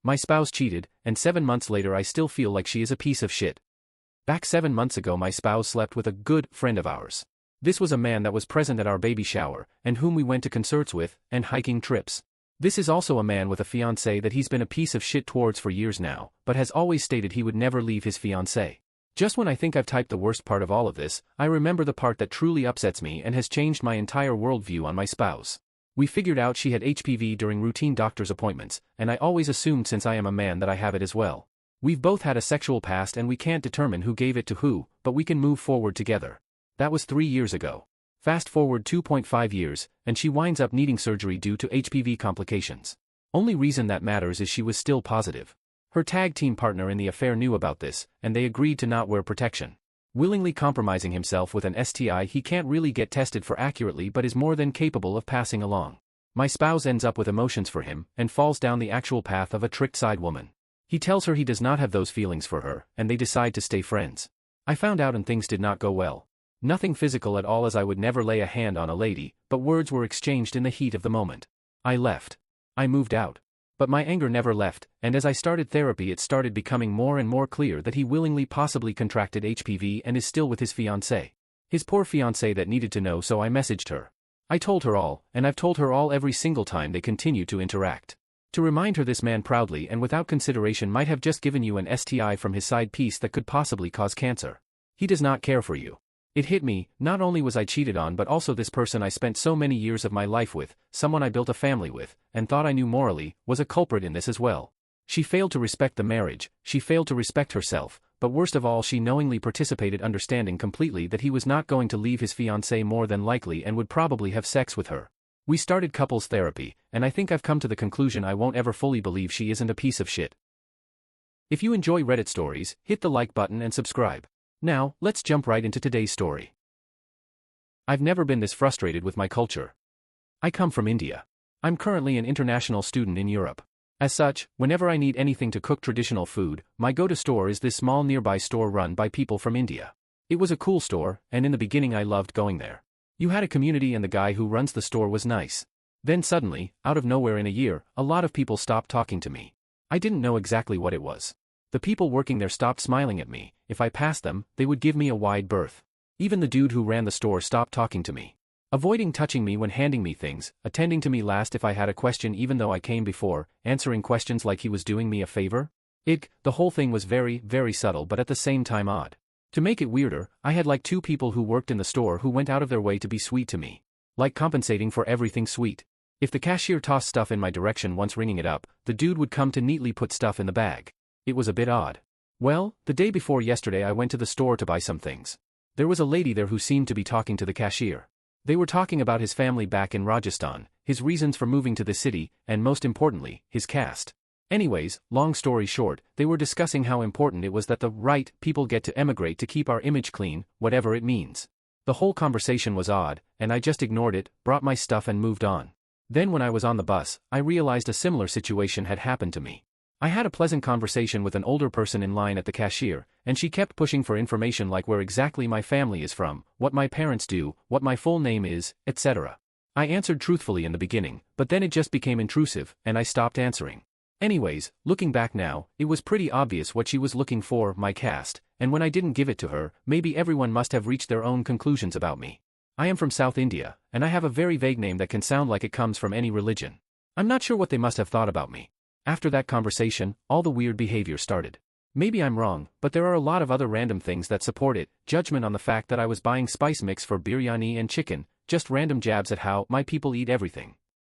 My spouse cheated, and 7 months later I still feel like she is a piece of shit. Back 7 months ago my spouse slept with a good friend of ours. This was a man that was present at our baby shower, and whom we went to concerts with, and hiking trips. This is also a man with a fiancée that he's been a piece of shit towards for years now, but has always stated he would never leave his fiancée. Just when I think I've typed the worst part of all of this, I remember the part that truly upsets me and has changed my entire worldview on my spouse. We figured out she had HPV during routine doctor's appointments, and I always assumed since I am a man that I have it as well. We've both had a sexual past and we can't determine who gave it to who, but we can move forward together. That was 3 years ago. Fast forward 2.5 years, and she winds up needing surgery due to HPV complications. Only reason that matters is she was still positive. Her tag team partner in the affair knew about this, and they agreed to not wear protection. Willingly compromising himself with an STI he can't really get tested for accurately but is more than capable of passing along. My spouse ends up with emotions for him, and falls down the actual path of a tricked side woman. He tells her he does not have those feelings for her, and they decide to stay friends. I found out and things did not go well. Nothing physical at all as I would never lay a hand on a lady, but words were exchanged in the heat of the moment. I left. I moved out. But my anger never left, and as I started therapy it started becoming more and more clear that he willingly possibly contracted HPV and is still with his fiancée. His poor fiancée that needed to know, so I messaged her. I told her all, and I've told her all every single time they continue to interact. To remind her this man proudly and without consideration might have just given you an STI from his side piece that could possibly cause cancer. He does not care for you. It hit me, not only was I cheated on but also this person I spent so many years of my life with, someone I built a family with, and thought I knew morally, was a culprit in this as well. She failed to respect the marriage, she failed to respect herself, but worst of all she knowingly participated understanding completely that he was not going to leave his fiancée more than likely and would probably have sex with her. We started couples therapy, and I think I've come to the conclusion I won't ever fully believe she isn't a piece of shit. If you enjoy Reddit stories, hit the like button and subscribe. Now, let's jump right into today's story. I've never been this frustrated with my culture. I come from India. I'm currently an international student in Europe. As such, whenever I need anything to cook traditional food, my go-to store is this small nearby store run by people from India. It was a cool store, and in the beginning I loved going there. You had a community and the guy who runs the store was nice. Then suddenly, out of nowhere in a year, a lot of people stopped talking to me. I didn't know exactly what it was. The people working there stopped smiling at me. If I passed them, they would give me a wide berth. Even the dude who ran the store stopped talking to me. Avoiding touching me when handing me things, attending to me last if I had a question even though I came before, answering questions like he was doing me a favor. The whole thing was very, very subtle but at the same time odd. To make it weirder, I had like 2 people who worked in the store who went out of their way to be sweet to me. Like compensating for everything sweet. If the cashier tossed stuff in my direction once ringing it up, the dude would come to neatly put stuff in the bag. It was a bit odd. Well, the day before yesterday I went to the store to buy some things. There was a lady there who seemed to be talking to the cashier. They were talking about his family back in Rajasthan, his reasons for moving to the city, and most importantly, his caste. Anyways, long story short, they were discussing how important it was that the right people get to emigrate to keep our image clean, whatever it means. The whole conversation was odd, and I just ignored it, brought my stuff and moved on. Then when I was on the bus, I realized a similar situation had happened to me. I had a pleasant conversation with an older person in line at the cashier, and she kept pushing for information like where exactly my family is from, what my parents do, what my full name is, etc. I answered truthfully in the beginning, but then it just became intrusive, and I stopped answering. Anyways, looking back now, it was pretty obvious what she was looking for, my caste, and when I didn't give it to her, maybe everyone must have reached their own conclusions about me. I am from South India, and I have a very vague name that can sound like it comes from any religion. I'm not sure what they must have thought about me. After that conversation, all the weird behavior started. Maybe I'm wrong, but there are a lot of other random things that support it, judgment on the fact that I was buying spice mix for biryani and chicken, just random jabs at how my people eat everything.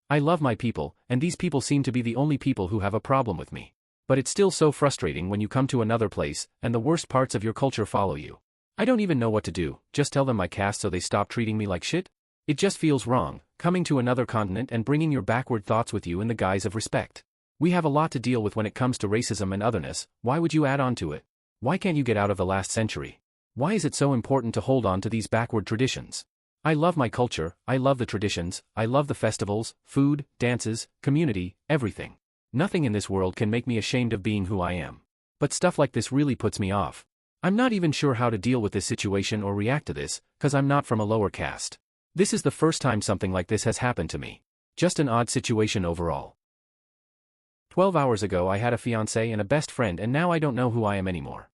I love my people, and these people seem to be the only people who have a problem with me. But it's still so frustrating when you come to another place, and the worst parts of your culture follow you. I don't even know what to do, just tell them my caste so they stop treating me like shit? It just feels wrong, coming to another continent and bringing your backward thoughts with you in the guise of respect. We have a lot to deal with when it comes to racism and otherness. Why would you add on to it? Why can't you get out of the last century? Why is it so important to hold on to these backward traditions? I love my culture, I love the traditions, I love the festivals, food, dances, community, everything. Nothing in this world can make me ashamed of being who I am. But stuff like this really puts me off. I'm not even sure how to deal with this situation or react to this, cause I'm not from a lower caste. This is the first time something like this has happened to me. Just an odd situation overall. 12 hours ago I had a fiancé and a best friend and now I don't know who I am anymore.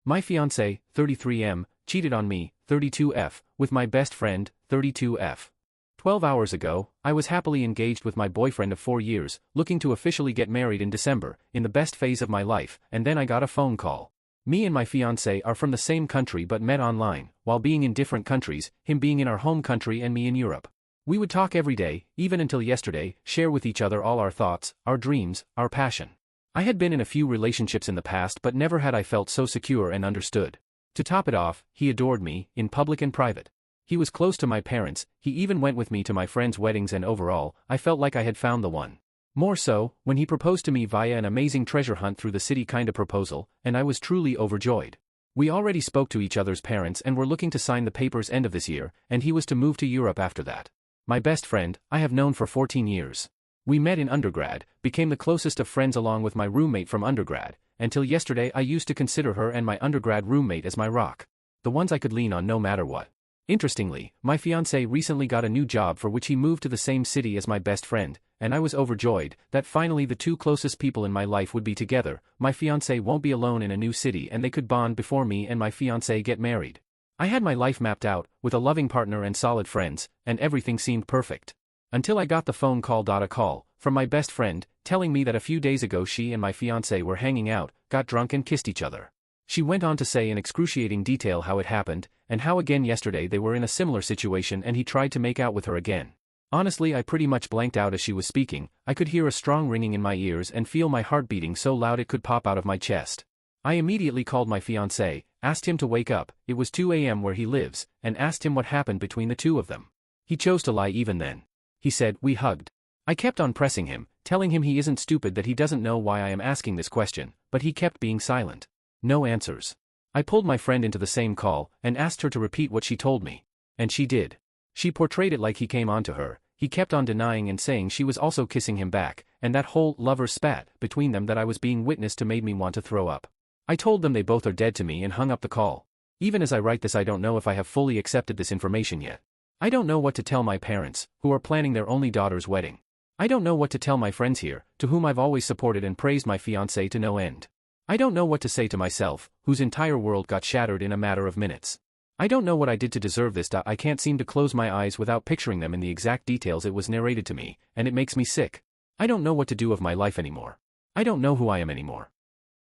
My fiancé, 33M, cheated on me, 32F, with my best friend, 32F. 12 hours ago, I was happily engaged with my boyfriend of 4 years, looking to officially get married in December, in the best phase of my life, and then I got a phone call. Me and my fiancé are from the same country but met online, while being in different countries, him being in our home country and me in Europe. We would talk every day, even until yesterday, share with each other all our thoughts, our dreams, our passion. I had been in a few relationships in the past but never had I felt so secure and understood. To top it off, he adored me, in public and private. He was close to my parents, he even went with me to my friends' weddings and overall, I felt like I had found the one. More so, when he proposed to me via an amazing treasure hunt through the city kinda proposal, and I was truly overjoyed. We already spoke to each other's parents and were looking to sign the papers end of this year, and he was to move to Europe after that. My best friend, I have known for 14 years. We met in undergrad, became the closest of friends along with my roommate from undergrad. Until yesterday I used to consider her and my undergrad roommate as my rock. The ones I could lean on no matter what. Interestingly, my fiancé recently got a new job for which he moved to the same city as my best friend, and I was overjoyed that finally the two closest people in my life would be together. My fiancé won't be alone in a new city and they could bond before me and my fiancé get married. I had my life mapped out, with a loving partner and solid friends, and everything seemed perfect. Until I got the phone call. A call from my best friend, telling me that a few days ago she and my fiancé were hanging out, got drunk and kissed each other. She went on to say in excruciating detail how it happened, and how again yesterday they were in a similar situation and he tried to make out with her again. Honestly, I pretty much blanked out as she was speaking. I could hear a strong ringing in my ears and feel my heart beating so loud it could pop out of my chest. I immediately called my fiancé, asked him to wake up, it was 2 a.m. where he lives, and asked him what happened between the two of them. He chose to lie even then. He said, "We hugged." I kept on pressing him, telling him he isn't stupid, that he doesn't know why I am asking this question, but he kept being silent. No answers. I pulled my friend into the same call, and asked her to repeat what she told me. And she did. She portrayed it like he came on to her. He kept on denying and saying she was also kissing him back, and that whole lover spat between them that I was being witness to made me want to throw up. I told them they both are dead to me and hung up the call. Even as I write this, I don't know if I have fully accepted this information yet. I don't know what to tell my parents, who are planning their only daughter's wedding. I don't know what to tell my friends here, to whom I've always supported and praised my fiancé to no end. I don't know what to say to myself, whose entire world got shattered in a matter of minutes. I don't know what I did to deserve this. I can't seem to close my eyes without picturing them in the exact details it was narrated to me, and it makes me sick. I don't know what to do of my life anymore. I don't know who I am anymore.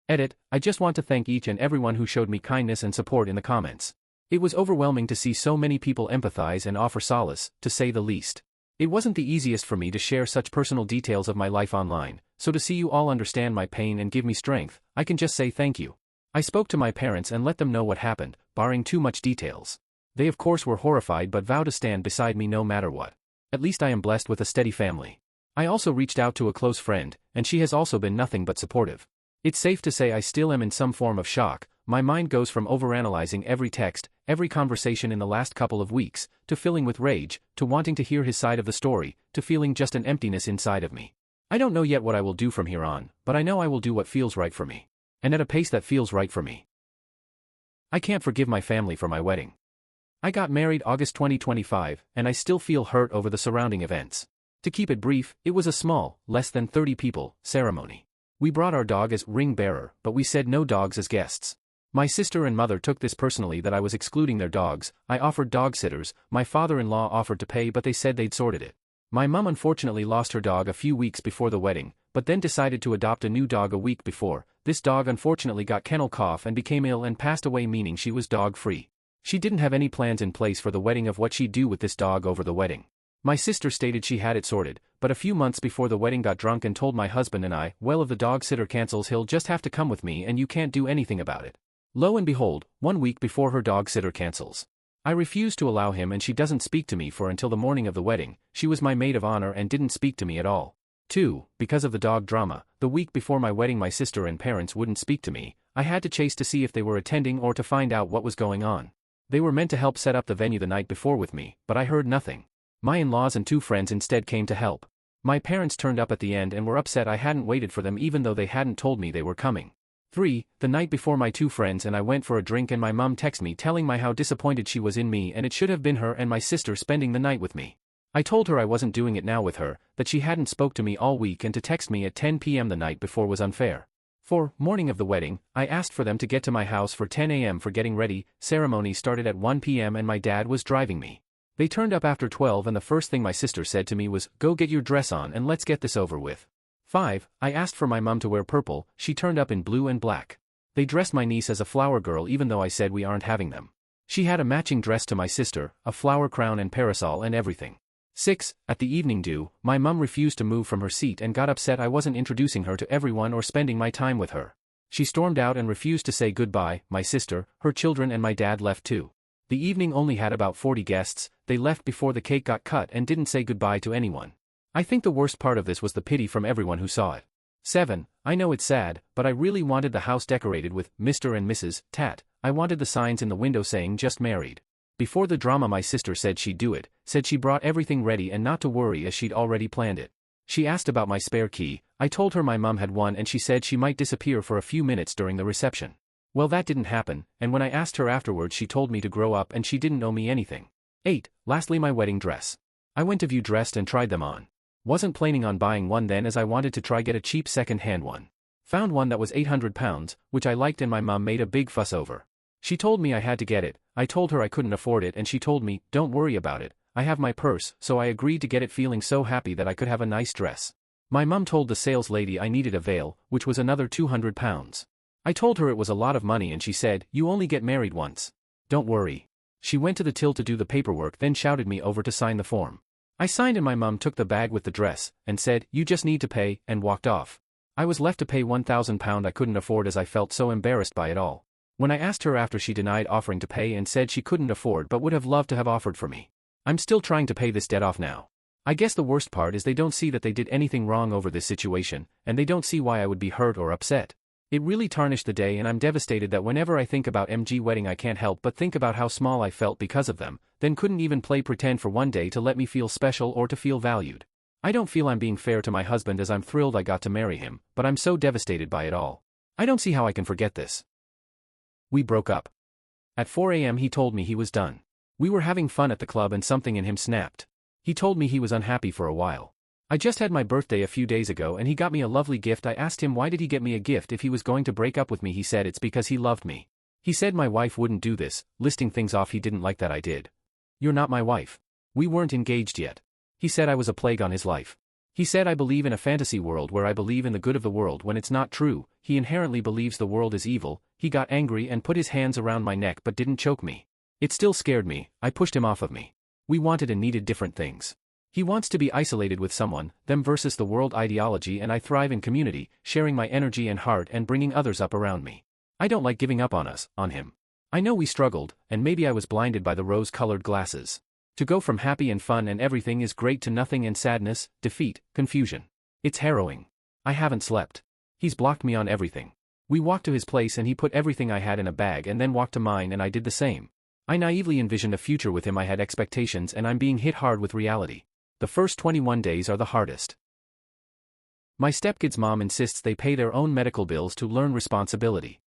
Edit, I just want to thank each and everyone who showed me kindness and support in the comments. It was overwhelming to see so many people empathize and offer solace, to say the least. It wasn't the easiest for me to share such personal details of my life online, so to see you all understand my pain and give me strength, I can just say thank you. I spoke to my parents and let them know what happened, barring too much details. They of course were horrified but vowed to stand beside me no matter what. At least I am blessed with a steady family. I also reached out to a close friend, and she has also been nothing but supportive. It's safe to say I still am in some form of shock. My mind goes from overanalyzing every text, every conversation in the last couple of weeks, to filling with rage, to wanting to hear his side of the story, to feeling just an emptiness inside of me. I don't know yet what I will do from here on, but I know I will do what feels right for me. And at a pace that feels right for me. I can't forgive my family for my wedding. I got married August 2025, and I still feel hurt over the surrounding events. To keep it brief, it was a small, less than 30 people, ceremony. We brought our dog as ring bearer, but we said no dogs as guests. My sister and mother took this personally that I was excluding their dogs. I offered dog sitters, my father-in-law offered to pay but they said they'd sorted it. My mum unfortunately lost her dog a few weeks before the wedding, but then decided to adopt a new dog a week before. This dog unfortunately got kennel cough and became ill and passed away, meaning she was dog-free. She didn't have any plans in place for the wedding of what she'd do with this dog over the wedding. My sister stated she had it sorted, but a few months before the wedding got drunk and told my husband and I, well, if the dog sitter cancels he'll just have to come with me and you can't do anything about it. Lo and behold, 1 week before her dog sitter cancels. I refused to allow him and she doesn't speak to me for until the morning of the wedding. She was my maid of honor and didn't speak to me at all. 2. Because of the dog drama, the week before my wedding my sister and parents wouldn't speak to me. I had to chase to see if they were attending or to find out what was going on. They were meant to help set up the venue the night before with me, but I heard nothing. My in-laws and 2 friends instead came to help. My parents turned up at the end and were upset I hadn't waited for them even though they hadn't told me they were coming. 3. The night before my 2 friends and I went for a drink and my mum texted me telling me how disappointed she was in me and it should have been her and my sister spending the night with me. I told her I wasn't doing it now with her, that she hadn't spoke to me all week and to text me at 10 p.m. the night before was unfair. Morning of the wedding, I asked for them to get to my house for 10 a.m. for getting ready. Ceremony started at 1 p.m. and my dad was driving me. They turned up after 12 and the first thing my sister said to me was, "Go get your dress on and let's get this over with." I asked for my mom to wear purple, she turned up in blue and black. They dressed my niece as a flower girl even though I said we aren't having them. She had a matching dress to my sister, a flower crown and parasol and everything. At the evening do, my mum refused to move from her seat and got upset I wasn't introducing her to everyone or spending my time with her. She stormed out and refused to say goodbye. My sister, her children and my dad left too. The evening only had about 40 guests, they left before the cake got cut and didn't say goodbye to anyone. I think the worst part of this was the pity from everyone who saw it. I know it's sad, but I really wanted the house decorated with Mr. and Mrs. Tat. I wanted the signs in the window saying just married. Before the drama my sister said she'd do it, said she brought everything ready and not to worry as she'd already planned it. She asked about my spare key, I told her my mum had one and she said she might disappear for a few minutes during the reception. Well, that didn't happen, and when I asked her afterwards she told me to grow up and she didn't owe me anything. Lastly, my wedding dress. I went to view dressed and tried them on. Wasn't planning on buying one then as I wanted to try get a cheap second-hand one. Found one that was £800, which I liked and my mum made a big fuss over. She told me I had to get it, I told her I couldn't afford it and she told me, "Don't worry about it, I have my purse," so I agreed to get it feeling so happy that I could have a nice dress. My mum told the sales lady I needed a veil, which was another £200. I told her it was a lot of money and she said, "You only get married once. Don't worry." She went to the till to do the paperwork then shouted me over to sign the form. I signed and my mum took the bag with the dress, and said, "You just need to pay," and walked off. I was left to pay £1,000 I couldn't afford as I felt so embarrassed by it all. When I asked her after she denied offering to pay and said she couldn't afford but would have loved to have offered for me. I'm still trying to pay this debt off now. I guess the worst part is they don't see that they did anything wrong over this situation, and they don't see why I would be hurt or upset. It really tarnished the day and I'm devastated that whenever I think about MG wedding I can't help but think about how small I felt because of them, then couldn't even play pretend for one day to let me feel special or to feel valued. I don't feel I'm being fair to my husband as I'm thrilled I got to marry him, but I'm so devastated by it all. I don't see how I can forget this. We broke up. At 4 a.m. he told me he was done. We were having fun at the club and something in him snapped. He told me he was unhappy for a while. I just had my birthday a few days ago and he got me a lovely gift. I asked him why did he get me a gift if he was going to break up with me. He said it's because he loved me. He said my wife wouldn't do this, listing things off he didn't like that I did. "You're not my wife. We weren't engaged yet." He said I was a plague on his life. He said I believe in a fantasy world where I believe in the good of the world when it's not true. He inherently believes the world is evil. He got angry and put his hands around my neck but didn't choke me. It still scared me. I pushed him off of me. We wanted and needed different things. He wants to be isolated with someone, them versus the world ideology, and I thrive in community, sharing my energy and heart and bringing others up around me. I don't like giving up on him. I know we struggled, and maybe I was blinded by the rose-colored glasses. To go from happy and fun and everything is great to nothing and sadness, defeat, confusion. It's harrowing. I haven't slept. He's blocked me on everything. We walked to his place and he put everything I had in a bag and then walked to mine and I did the same. I naively envisioned a future with him. I had expectations and I'm being hit hard with reality. The first 21 days are the hardest. My stepkid's mom insists they pay their own medical bills to learn responsibility.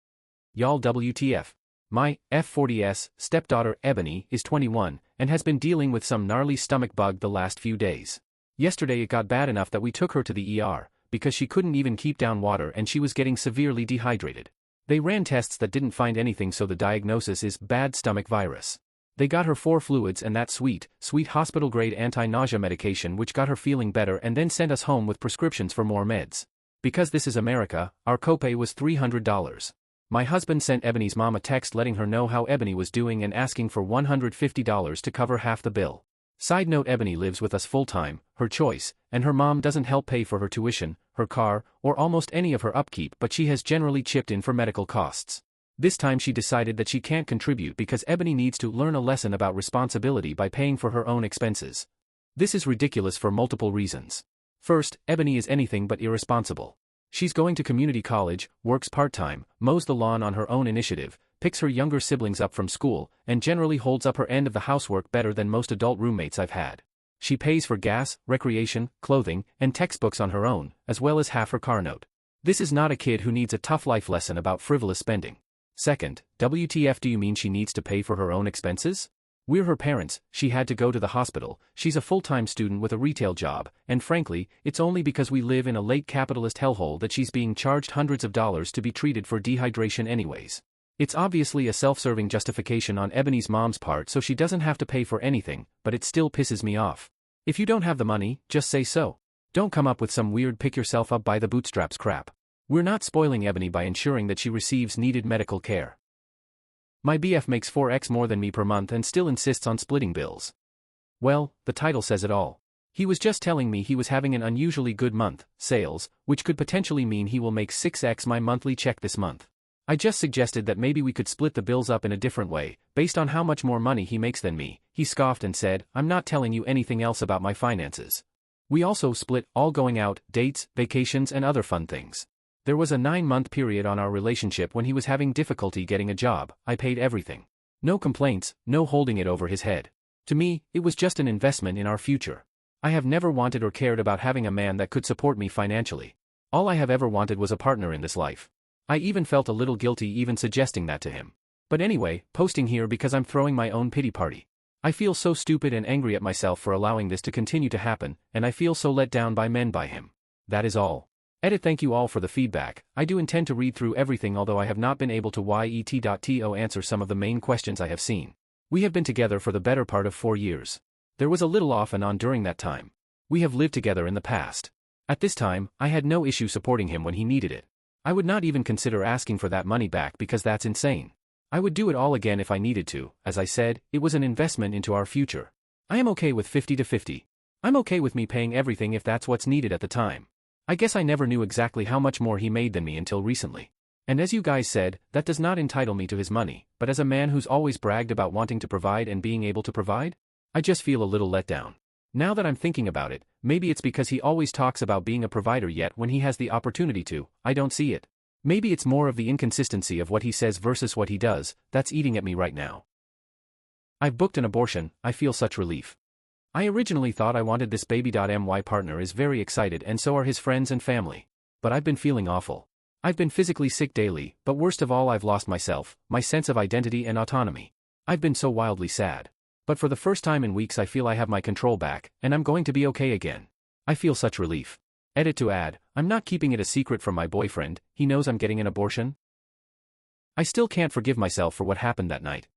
Y'all WTF. My F40S stepdaughter Ebony is 21 and has been dealing with some gnarly stomach bug the last few days. Yesterday it got bad enough that we took her to the ER because she couldn't even keep down water and she was getting severely dehydrated. They ran tests that didn't find anything, so the diagnosis is bad stomach virus. They got her 4 fluids and that sweet hospital-grade anti-nausea medication which got her feeling better and then sent us home with prescriptions for more meds. Because this is America, our copay was $300. My husband sent Ebony's mom a text letting her know how Ebony was doing and asking for $150 to cover half the bill. Side note: Ebony lives with us full-time, her choice, and her mom doesn't help pay for her tuition, her car, or almost any of her upkeep, but she has generally chipped in for medical costs. This time she decided that she can't contribute because Ebony needs to learn a lesson about responsibility by paying for her own expenses. This is ridiculous for multiple reasons. First, Ebony is anything but irresponsible. She's going to community college, works part-time, mows the lawn on her own initiative, picks her younger siblings up from school, and generally holds up her end of the housework better than most adult roommates I've had. She pays for gas, recreation, clothing, and textbooks on her own, as well as half her car note. This is not a kid who needs a tough life lesson about frivolous spending. Second, WTF, do you mean she needs to pay for her own expenses? We're her parents, she had to go to the hospital, she's a full-time student with a retail job, and frankly, it's only because we live in a late capitalist hellhole that she's being charged hundreds of dollars to be treated for dehydration anyways. It's obviously a self-serving justification on Ebony's mom's part so she doesn't have to pay for anything, but it still pisses me off. If you don't have the money, just say so. Don't come up with some weird pick-yourself-up-by-the-bootstraps crap. We're not spoiling Ebony by ensuring that she receives needed medical care. My BF makes 4x more than me per month and still insists on splitting bills. Well, the title says it all. He was just telling me he was having an unusually good month, sales, which could potentially mean he will make 6x my monthly check this month. I just suggested that maybe we could split the bills up in a different way, based on how much more money he makes than me. He scoffed and said, I'm not telling you anything else about my finances. We also split all going out, dates, vacations and other fun things. There was a 9-month period on our relationship when he was having difficulty getting a job. I paid everything. No complaints, no holding it over his head. To me, it was just an investment in our future. I have never wanted or cared about having a man that could support me financially. All I have ever wanted was a partner in this life. I even felt a little guilty even suggesting that to him. But anyway, posting here because I'm throwing my own pity party. I feel so stupid and angry at myself for allowing this to continue to happen, and I feel so let down by men by him. That is all. Edit. Thank you all for the feedback. I do intend to read through everything, although I have not been able to yet.to answer some of the main questions I have seen. We have been together for the better part of 4 years. There was a little off and on during that time. We have lived together in the past. At this time, I had no issue supporting him when he needed it. I would not even consider asking for that money back because that's insane. I would do it all again if I needed to. As I said, it was an investment into our future. I am okay with 50-50. I'm okay with me paying everything if that's what's needed at the time. I guess I never knew exactly how much more he made than me until recently. And as you guys said, that does not entitle me to his money, but as a man who's always bragged about wanting to provide and being able to provide, I just feel a little let down. Now that I'm thinking about it, maybe it's because he always talks about being a provider yet when he has the opportunity to, I don't see it. Maybe it's more of the inconsistency of what he says versus what he does, that's eating at me right now. I've booked an abortion, I feel such relief. I originally thought I wanted this baby. My partner is very excited and so are his friends and family. But I've been feeling awful. I've been physically sick daily, but worst of all I've lost myself, my sense of identity and autonomy. I've been so wildly sad. But for the first time in weeks I feel I have my control back, and I'm going to be okay again. I feel such relief. Edit. To add, I'm not keeping it a secret from my boyfriend, he knows I'm getting an abortion. I still can't forgive myself for what happened that night.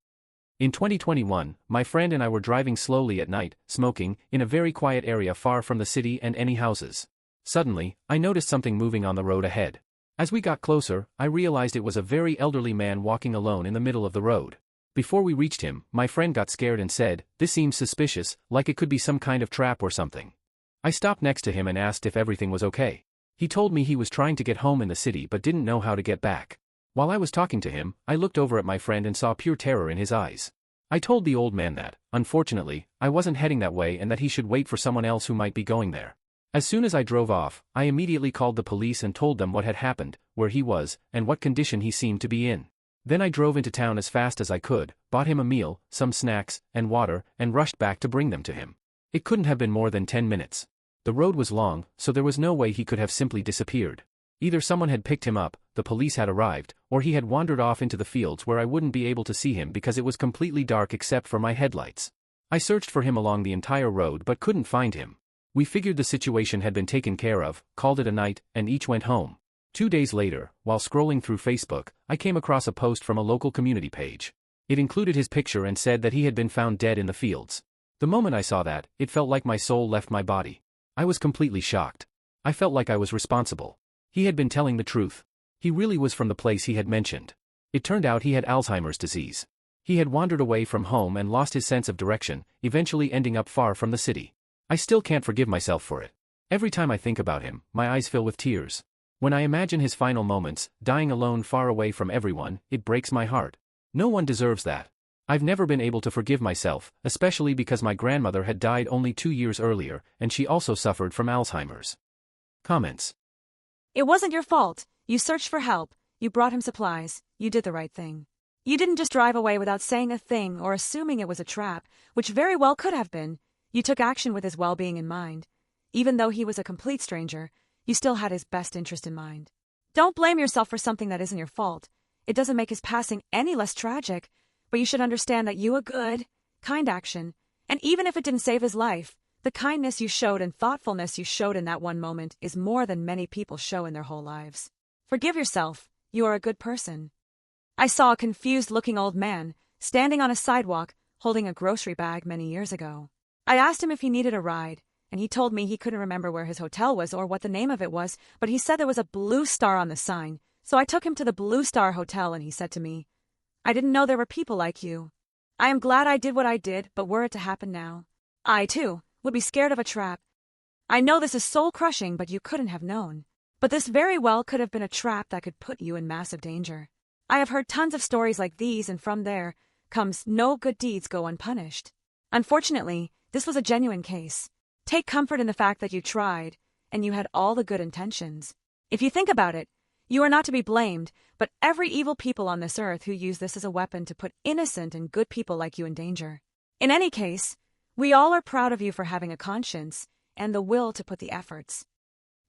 In 2021, my friend and I were driving slowly at night, smoking, in a very quiet area far from the city and any houses. Suddenly, I noticed something moving on the road ahead. As we got closer, I realized it was a very elderly man walking alone in the middle of the road. Before we reached him, my friend got scared and said, "This seems suspicious, like it could be some kind of trap or something." I stopped next to him and asked if everything was okay. He told me he was trying to get home in the city but didn't know how to get back. While I was talking to him, I looked over at my friend and saw pure terror in his eyes. I told the old man that, unfortunately, I wasn't heading that way and that he should wait for someone else who might be going there. As soon as I drove off, I immediately called the police and told them what had happened, where he was, and what condition he seemed to be in. Then I drove into town as fast as I could, bought him a meal, some snacks, and water, and rushed back to bring them to him. It couldn't have been more than 10 minutes. The road was long, so there was no way he could have simply disappeared. Either someone had picked him up, the police had arrived, or he had wandered off into the fields where I wouldn't be able to see him because it was completely dark except for my headlights. I searched for him along the entire road but couldn't find him. We figured the situation had been taken care of, called it a night, and each went home. 2 days later, while scrolling through Facebook, I came across a post from a local community page. It included his picture and said that he had been found dead in the fields. The moment I saw that, it felt like my soul left my body. I was completely shocked. I felt like I was responsible. He had been telling the truth. He really was from the place he had mentioned. It turned out he had Alzheimer's disease. He had wandered away from home and lost his sense of direction, eventually ending up far from the city. I still can't forgive myself for it. Every time I think about him, my eyes fill with tears. When I imagine his final moments, dying alone far away from everyone, it breaks my heart. No one deserves that. I've never been able to forgive myself, especially because my grandmother had died only 2 years earlier, and she also suffered from Alzheimer's. Comments. It wasn't your fault. You searched for help, you brought him supplies, you did the right thing. You didn't just drive away without saying a thing or assuming it was a trap, which very well could have been. You took action with his well-being in mind. Even though he was a complete stranger, you still had his best interest in mind. Don't blame yourself for something that isn't your fault. It doesn't make his passing any less tragic, but you should understand that you a good, kind action, and even if it didn't save his life, the kindness you showed and thoughtfulness you showed in that one moment is more than many people show in their whole lives. Forgive yourself, you are a good person. I saw a confused-looking old man, standing on a sidewalk, holding a grocery bag many years ago. I asked him if he needed a ride, and he told me he couldn't remember where his hotel was or what the name of it was, but he said there was a blue star on the sign, so I took him to the Blue Star Hotel and he said to me, "I didn't know there were people like you. I am glad I did what I did, but were it to happen now, I, too, would be scared of a trap. I know this is soul-crushing, but you couldn't have known. But this very well could have been a trap that could put you in massive danger. I have heard tons of stories like these, and from there comes no good deeds go unpunished. Unfortunately, this was a genuine case. Take comfort in the fact that you tried, and you had all the good intentions. If you think about it, you are not to be blamed, but every evil people on this earth who use this as a weapon to put innocent and good people like you in danger. In any case, we all are proud of you for having a conscience and the will to put the efforts.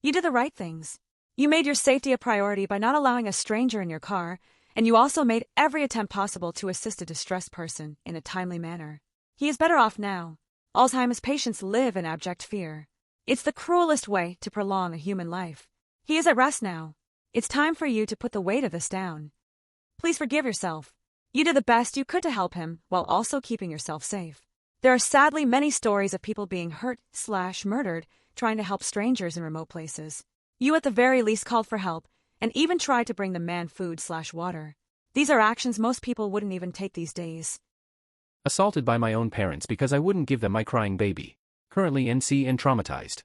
You did the right things. You made your safety a priority by not allowing a stranger in your car, and you also made every attempt possible to assist a distressed person in a timely manner. He is better off now. Alzheimer's patients live in abject fear. It's the cruelest way to prolong a human life. He is at rest now. It's time for you to put the weight of this down. Please forgive yourself. You did the best you could to help him while also keeping yourself safe. There are sadly many stories of people being hurt/murdered trying to help strangers in remote places. You at the very least called for help and even tried to bring the man food/water. These are actions most people wouldn't even take these days. Assaulted by my own parents because I wouldn't give them my crying baby. Currently NC and traumatized.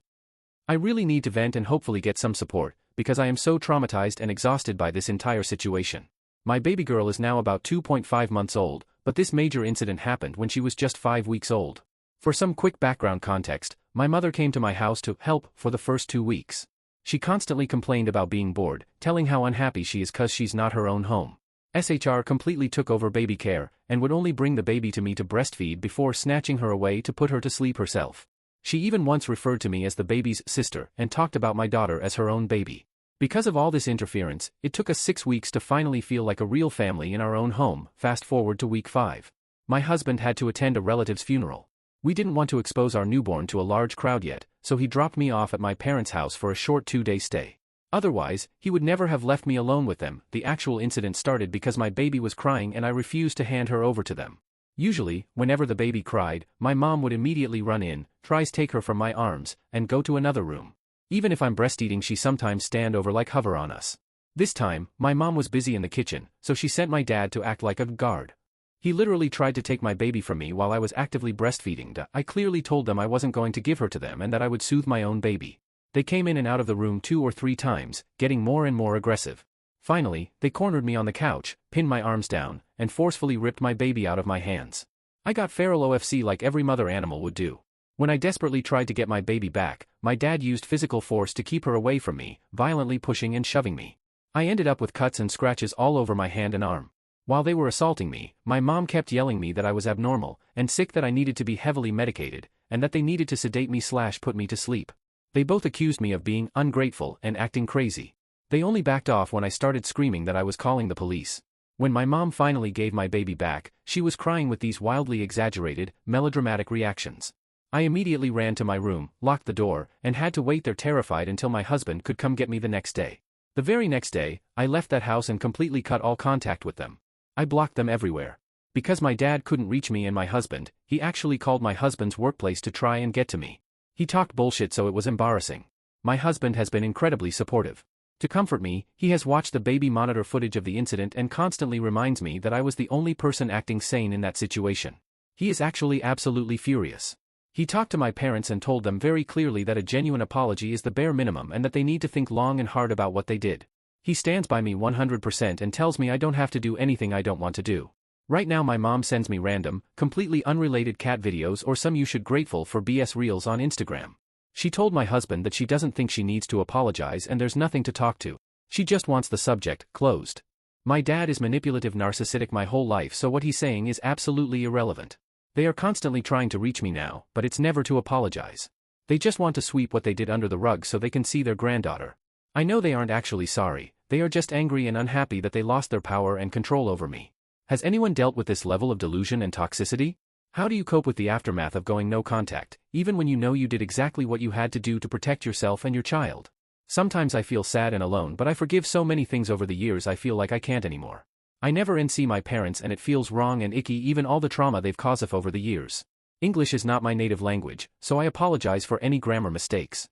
I really need to vent and hopefully get some support, because I am so traumatized and exhausted by this entire situation. My baby girl is now about 2.5 months old, but this major incident happened when she was just 5 weeks old. For some quick background context, my mother came to my house to help for the first 2 weeks. She constantly complained about being bored, telling how unhappy she is cause she's not her own home. SHR completely took over baby care, and would only bring the baby to me to breastfeed before snatching her away to put her to sleep herself. She even once referred to me as the baby's sister and talked about my daughter as her own baby. Because of all this interference, it took us 6 weeks to finally feel like a real family in our own home. Fast forward to week 5. My husband had to attend a relative's funeral. We didn't want to expose our newborn to a large crowd yet, so he dropped me off at my parents' house for a short 2-day stay. Otherwise, he would never have left me alone with them. The actual incident started because my baby was crying and I refused to hand her over to them. Usually, whenever the baby cried, my mom would immediately run in, tries take her from my arms, and go to another room. Even if I'm breastfeeding, she sometimes stand over like hover on us. This time, my mom was busy in the kitchen, so she sent my dad to act like a guard. He literally tried to take my baby from me while I was actively breastfeeding. I clearly told them I wasn't going to give her to them and that I would soothe my own baby. They came in and out of the room 2 or 3 times, getting more and more aggressive. Finally, they cornered me on the couch, pinned my arms down, and forcefully ripped my baby out of my hands. I got feral OFC like every mother animal would do. When I desperately tried to get my baby back, my dad used physical force to keep her away from me, violently pushing and shoving me. I ended up with cuts and scratches all over my hand and arm. While they were assaulting me, my mom kept yelling me that I was abnormal and sick, that I needed to be heavily medicated, and that they needed to sedate me/put me to sleep. They both accused me of being ungrateful and acting crazy. They only backed off when I started screaming that I was calling the police. When my mom finally gave my baby back, she was crying with these wildly exaggerated, melodramatic reactions. I immediately ran to my room, locked the door, and had to wait there terrified until my husband could come get me the next day. The very next day, I left that house and completely cut all contact with them. I blocked them everywhere. Because my dad couldn't reach me and my husband, he actually called my husband's workplace to try and get to me. He talked bullshit, so it was embarrassing. My husband has been incredibly supportive. To comfort me, he has watched the baby monitor footage of the incident and constantly reminds me that I was the only person acting sane in that situation. He is actually absolutely furious. He talked to my parents and told them very clearly that a genuine apology is the bare minimum and that they need to think long and hard about what they did. He stands by me 100% and tells me I don't have to do anything I don't want to do. Right now my mom sends me random, completely unrelated cat videos or some "you should grateful for BS reels" on Instagram. She told my husband that she doesn't think she needs to apologize and there's nothing to talk to. She just wants the subject closed. My dad is manipulative, narcissistic my whole life, so what he's saying is absolutely irrelevant. They are constantly trying to reach me now, but it's never to apologize. They just want to sweep what they did under the rug so they can see their granddaughter. I know they aren't actually sorry, they are just angry and unhappy that they lost their power and control over me. Has anyone dealt with this level of delusion and toxicity? How do you cope with the aftermath of going no contact, even when you know you did exactly what you had to do to protect yourself and your child? Sometimes I feel sad and alone, but I forgive so many things over the years I feel like I can't anymore. I never see my parents and it feels wrong and icky, even all the trauma they've caused us over the years. English is not my native language, so I apologize for any grammar mistakes.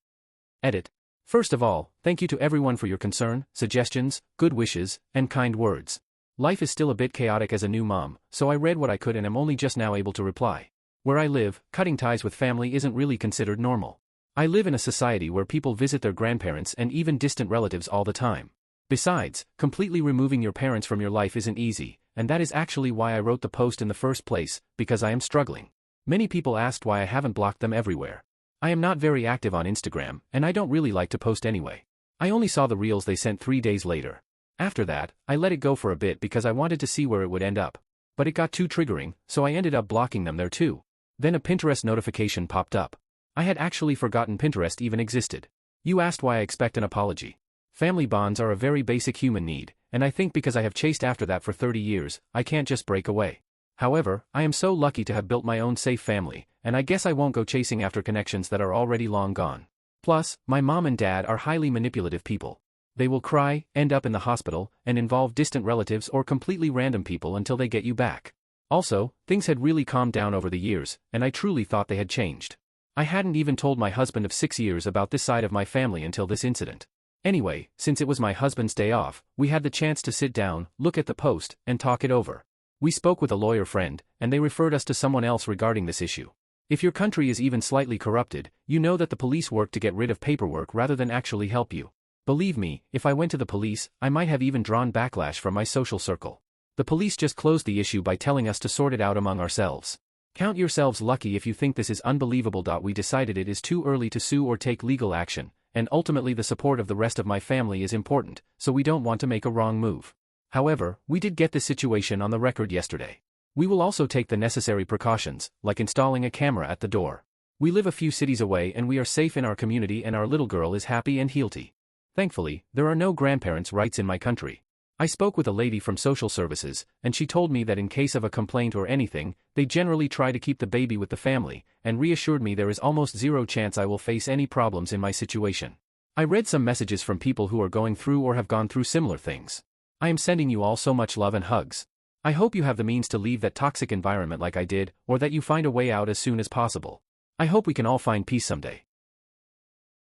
Edit. First of all, thank you to everyone for your concern, suggestions, good wishes, and kind words. Life is still a bit chaotic as a new mom, so I read what I could and am only just now able to reply. Where I live, cutting ties with family isn't really considered normal. I live in a society where people visit their grandparents and even distant relatives all the time. Besides, completely removing your parents from your life isn't easy, and that is actually why I wrote the post in the first place, because I am struggling. Many people asked why I haven't blocked them everywhere. I am not very active on Instagram, and I don't really like to post anyway. I only saw the reels they sent 3 days later. After that, I let it go for a bit because I wanted to see where it would end up. But it got too triggering, so I ended up blocking them there too. Then a Pinterest notification popped up. I had actually forgotten Pinterest even existed. You asked why I expect an apology. Family bonds are a very basic human need, and I think because I have chased after that for 30 years, I can't just break away. However, I am so lucky to have built my own safe family, and I guess I won't go chasing after connections that are already long gone. Plus, my mom and dad are highly manipulative people. They will cry, end up in the hospital, and involve distant relatives or completely random people until they get you back. Also, things had really calmed down over the years, and I truly thought they had changed. I hadn't even told my husband of 6 years about this side of my family until this incident. Anyway, since it was my husband's day off, we had the chance to sit down, look at the post, and talk it over. We spoke with a lawyer friend, and they referred us to someone else regarding this issue. If your country is even slightly corrupted, you know that the police work to get rid of paperwork rather than actually help you. Believe me, if I went to the police, I might have even drawn backlash from my social circle. The police just closed the issue by telling us to sort it out among ourselves. Count yourselves lucky if you think this is unbelievable. We decided it is too early to sue or take legal action, and ultimately the support of the rest of my family is important, so we don't want to make a wrong move. However, we did get this situation on the record yesterday. We will also take the necessary precautions, like installing a camera at the door. We live a few cities away and we are safe in our community and our little girl is happy and healthy. Thankfully, there are no grandparents' rights in my country. I spoke with a lady from social services, and she told me that in case of a complaint or anything, they generally try to keep the baby with the family, and reassured me there is almost zero chance I will face any problems in my situation. I read some messages from people who are going through or have gone through similar things. I am sending you all so much love and hugs. I hope you have the means to leave that toxic environment like I did, or that you find a way out as soon as possible. I hope we can all find peace someday.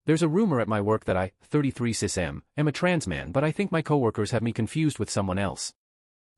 There's a rumor at my work that I, 33 cis-M, am a trans man, but I think my coworkers have me confused with someone else.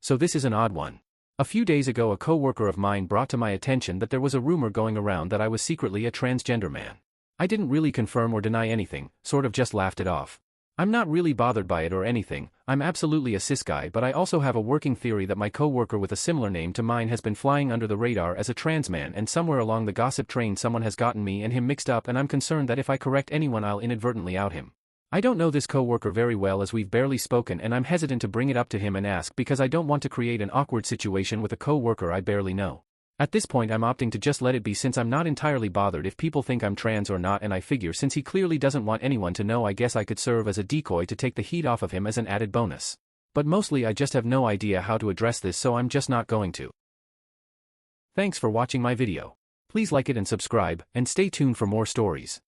So this is an odd one. A few days ago a coworker of mine brought to my attention that there was a rumor going around that I was secretly a transgender man. I didn't really confirm or deny anything, sort of just laughed it off. I'm not really bothered by it or anything, I'm absolutely a cis guy, but I also have a working theory that my coworker with a similar name to mine has been flying under the radar as a trans man, and somewhere along the gossip train someone has gotten me and him mixed up, and I'm concerned that if I correct anyone I'll inadvertently out him. I don't know this coworker very well as we've barely spoken, and I'm hesitant to bring it up to him and ask because I don't want to create an awkward situation with a coworker I barely know. At this point I'm opting to just let it be since I'm not entirely bothered if people think I'm trans or not, and I figure since he clearly doesn't want anyone to know, I guess I could serve as a decoy to take the heat off of him as an added bonus. But mostly I just have no idea how to address this, so I'm just not going to. Thanks for watching my video. Please like it and subscribe, and stay tuned for more stories.